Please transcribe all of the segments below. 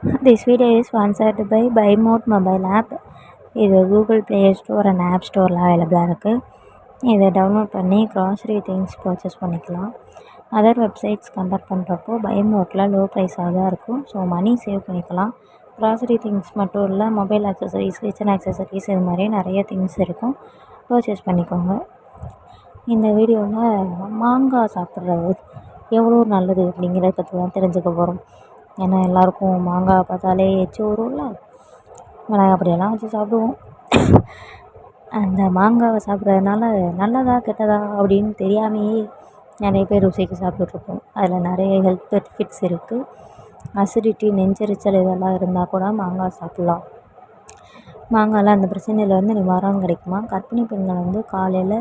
This video is sponsored by BuyMode mobile app. இது Google play store and app ஸ்டோரில் அவைலபிளாக இருக்குது. இதை டவுன்லோட் பண்ணி க்ராசரி திங்ஸ் பர்ச்சேஸ் பண்ணிக்கலாம். அதர் வெப்சைட்ஸ் கம்பேர் பண்ணுறப்போ BuyModeல லோ ப்ரைஸாக தான் இருக்கும். ஸோ மணி சேவ் பண்ணிக்கலாம். க்ராசரி திங்ஸ் மட்டும் இல்லை, மொபைல் ஆக்சசரிஸ், கிச்சன் ஆக்சசரிஸ், இது மாதிரி நிறைய திங்ஸ் இருக்கும். பர்ச்சேஸ் பண்ணிக்கோங்க. இந்த வீடியோவில் மாங்காய் சாப்பிட்றது எவ்வளோ நல்லது அப்படிங்கிறத பற்றி தான் தெரிஞ்சுக்க போகிறோம். ஏன்னா எல்லாருக்கும் மாங்காய் பார்த்தாலே எச்சி ஊறும்ல, மிளகா அப்படியெல்லாம் வச்சு சாப்பிடுவோம். அந்த மாங்காவை சாப்பிட்றதுனால நல்லதா கெட்டதா அப்படின்னு தெரியாமையே நிறைய பேர் ருசிக்கு சாப்பிட்டுட்ருக்கோம். அதில் நிறைய ஹெல்த் பெனிஃபிட்ஸ் இருக்குது. அசிடிட்டி, நெஞ்செரிச்சல் இதெல்லாம் இருந்தால் கூட மாங்காய் சாப்பிட்லாம். மாங்காயில் அந்த பிரச்சனையிலேருந்து நிவாரணம் கிடைக்குமா. கர்ப்பிணி பெண்கள் காலையில்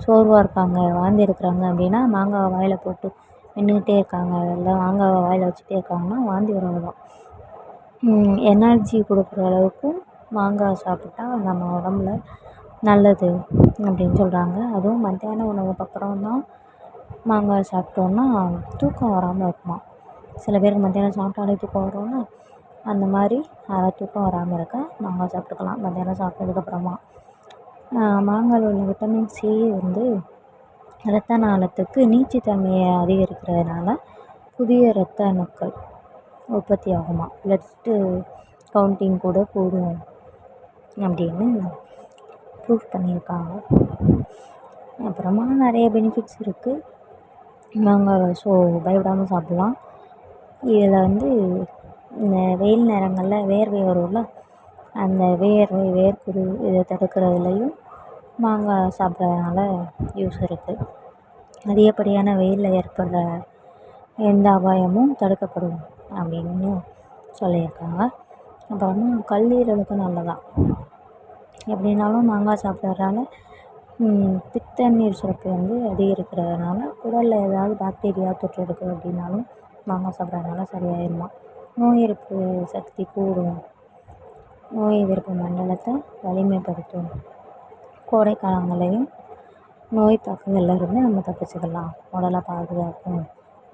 சோர்வாக இருக்காங்க, வாந்தி எடுக்கிறாங்க அப்படின்னா மாங்காவை வாயில் போட்டு மென்னுக்கிட்டே இருக்காங்க, இல்லை மாங்காவை வாயில் வச்சுட்டே இருக்காங்கன்னா வாந்தி வரலாம். எனர்ஜி கொடுக்குற அளவுக்கு மாங்காய் சாப்பிட்டா நம்ம உடம்புல நல்லது அப்படின்னு சொல்கிறாங்க. அதுவும் மத்தியான உணவுக்கு அப்புறம் தான் மாங்காய் சாப்பிட்டோன்னா தூக்கம் வராமல் இருக்குமா. சில பேருக்கு மத்தியானம் சாப்பிட்டாலே தூக்கம் வரும்ல, அந்த மாதிரி தூக்கம் வராமல் இருக்க மாங்காய் சாப்பிட்டுக்கலாம் மத்தியானம் சாப்பிட்டதுக்கப்புறமா. மாங்காயில் உள்ள விட்டமின் சி இரத்த நாளத்துக்கு நீட்சித்தன்மையை அதிகரிக்கிறதுனால புதிய இரத்த அணுக்கள் உற்பத்தி ஆகுமா, பிளட்டு கவுண்டிங் கூட கூடும் அப்படின்னு ப்ரூஃப் பண்ணியிருக்காங்க. அப்புறமா நிறைய பெனிஃபிட்ஸ் இருக்குது மாங்காவை. ஸோ பயப்படாமல் சாப்பிட்லாம். இதில் இந்த வெயில் நேரங்களில் வேர்வை வரும்ல, அந்த வேர்க்குரு இதை தடுக்கிறதுலையும் மாங்காய் சாப்பிட்றதுனால யூஸ் இருக்குது. அதிகப்படியான வெயிலில் ஏற்படுற எந்த அபாயமும் தடுக்கப்படும் அப்படின்னு சொல்லியிருக்காங்க. அப்புறமா கல்லீரலுக்கு நல்லதான். எப்படின்னாலும் மாங்காய் சாப்பிட்றதுனால பித்த நீர் சுரப்பி அதிகரிக்கிறதுனால உடலில் ஏதாவது பாக்டீரியா தொற்று இருக்குது அப்படின்னாலும் மாங்காய் சாப்பிட்றதுனால சரியாயிருமா. நோய் எதிர்ப்பு சக்தி கூடும், நோய் எதிர்ப்பு மண்டலத்தை வலிமைப்படுத்தும். கோடை காலங்களையும் நோய் தாக்குதலிருந்து நம்ம தப்பிச்சுக்கலாம், உடலை பாதுகாக்கும்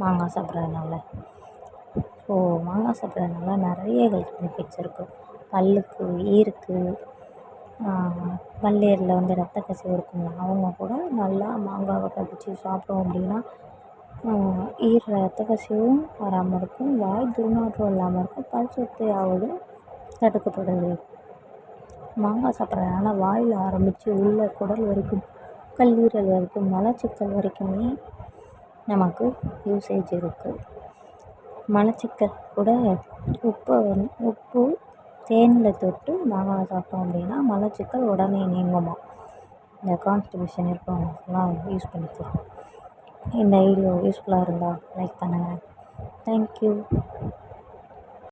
மாங்காய் சாப்பிட்றதுனால. ஸோ மாங்காய் சாப்பிட்றதுனால நிறைய ஹெல்த் பெனிஃபிட்ஸ் இருக்குது. பல்லுக்கு, ஈருக்கு, பல்லேரில் ரத்த கசிவு இருக்குங்க, அவங்க கூட நல்லா மாங்காவை கடிச்சு சாப்பிட்டோம் அப்படின்னா ஈரில் ரத்த கசிவும் வராமல் இருக்கும், வாய் துர்நாற்றம் இல்லாமல் இருக்கும், பல் சொத்தையாவது தடுக்கப்படுது. மாங்காய் சாப்பிட்றதுனால வாயில் ஆரம்பித்து உள்ள குடல் வரைக்கும், கல்லீரல் வரைக்கும், மலச்சிக்கல் வரைக்குமே நமக்கு யூசேஜ் இருக்குது. மலச்சிக்கல் கூட உப்பு தேனில் தொட்டு மாங்காய் சாப்பிட்டோம் அப்படின்னா மலச்சிக்கல் உடனே நீங்குமா. இந்த கான்ஸ்டிபேஷன் இருக்கவங்களுக்குலாம் யூஸ் பண்ணிக்கலாம். இந்த வீடியோ யூஸ்ஃபுல்லாக இருந்தால் லைக் பண்ணுங்கள். தேங்க்யூ.